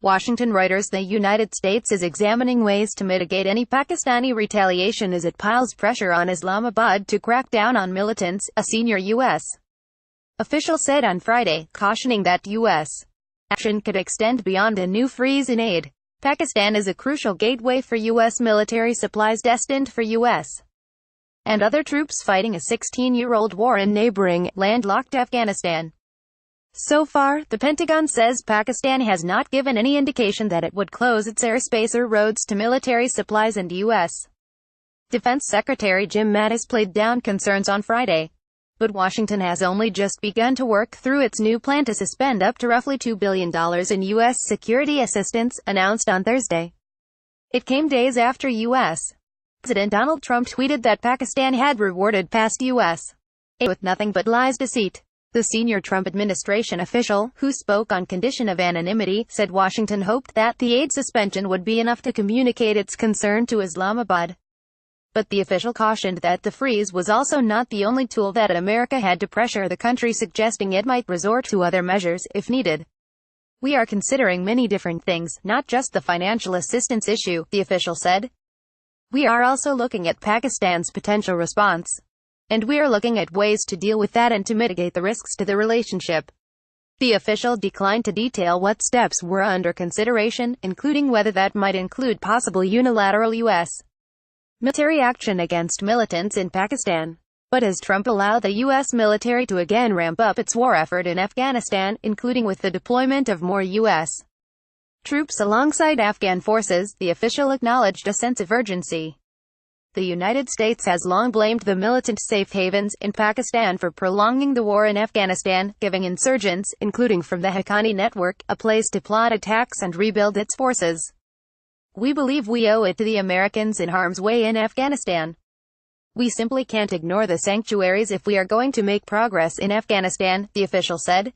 Washington Reuters. The United States is examining ways to mitigate any Pakistani retaliation as it piles pressure on Islamabad to crack down on militants, a senior U.S. official said on Friday, cautioning that U.S. action could extend beyond a new freeze in aid. Pakistan is a crucial gateway for U.S. military supplies destined for U.S. and other troops fighting a 16-year-old war in neighboring, landlocked Afghanistan. So far, the Pentagon says Pakistan has not given any indication that it would close its airspace or roads to military supplies, and U.S. Defense Secretary Jim Mattis played down concerns on Friday. But Washington has only just begun to work through its new plan to suspend up to roughly $2 billion in U.S. security assistance, announced on Thursday. It came days after U.S. President Donald Trump tweeted that Pakistan had rewarded past U.S. aid with nothing but lies, deceit. The senior Trump administration official, who spoke on condition of anonymity, said Washington hoped that the aid suspension would be enough to communicate its concern to Islamabad. But the official cautioned that the freeze was also not the only tool that America had to pressure the country, suggesting it might resort to other measures, if needed. "We are considering many different things, not just the financial assistance issue," the official said. "We are also looking at Pakistan's potential response. And we are looking at ways to deal with that and to mitigate the risks to the relationship." The official declined to detail what steps were under consideration, including whether that might include possible unilateral U.S. military action against militants in Pakistan. But has Trump allowed the U.S. military to again ramp up its war effort in Afghanistan, including with the deployment of more U.S. troops alongside Afghan forces? The official acknowledged a sense of urgency. The United States has long blamed the militant safe havens in Pakistan for prolonging the war in Afghanistan, giving insurgents, including from the Haqqani network, a place to plot attacks and rebuild its forces. "We believe we owe it to the Americans in harm's way in Afghanistan. We simply can't ignore the sanctuaries if we are going to make progress in Afghanistan," the official said.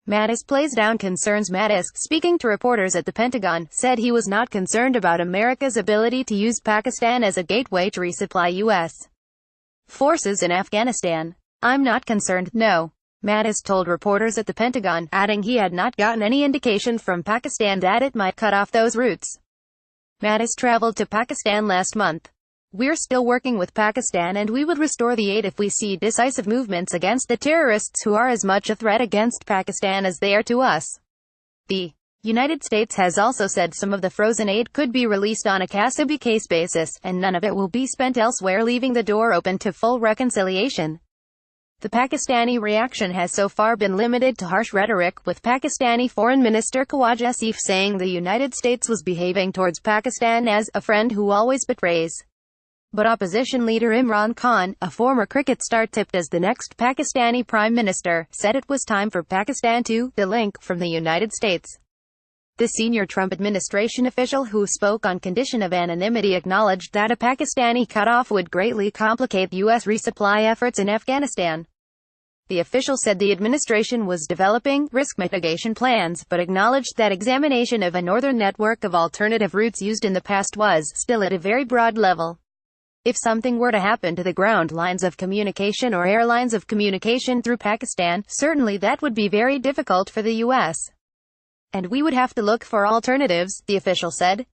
Mattis plays down concerns. Mattis, speaking to reporters at the Pentagon, said he was not concerned about America's ability to use Pakistan as a gateway to resupply U.S. forces in Afghanistan. "I'm not concerned, no," Mattis told reporters at the Pentagon, adding he had not gotten any indication from Pakistan that it might cut off those routes. Mattis traveled to Pakistan last month. "We're still working with Pakistan and we would restore the aid if we see decisive movements against the terrorists who are as much a threat against Pakistan as they are to us." The United States has also said some of the frozen aid could be released on a case-by-case basis, and none of it will be spent elsewhere, leaving the door open to full reconciliation. The Pakistani reaction has so far been limited to harsh rhetoric, with Pakistani Foreign Minister Khawaja Asif saying the United States was behaving towards Pakistan as a friend who always betrays. But opposition leader Imran Khan, a former cricket star tipped as the next Pakistani prime minister, said it was time for Pakistan to delink from the United States. The senior Trump administration official, who spoke on condition of anonymity, acknowledged that a Pakistani cutoff would greatly complicate U.S. resupply efforts in Afghanistan. The official said the administration was developing risk mitigation plans, but acknowledged that examination of a northern network of alternative routes used in the past was still at a very broad level. If something were to happen to the ground lines of communication or airlines of communication through Pakistan, certainly that would be very difficult for the U.S. And we would have to look for alternatives, the official said.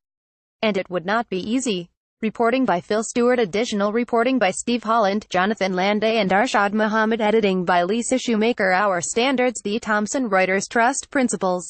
And it would not be easy. Reporting by Phil Stewart. Additional reporting by Steve Holland, Jonathan Landay and Arshad Muhammad. Editing by Lisa Shoemaker. Our standards. The Thomson Reuters Trust Principles.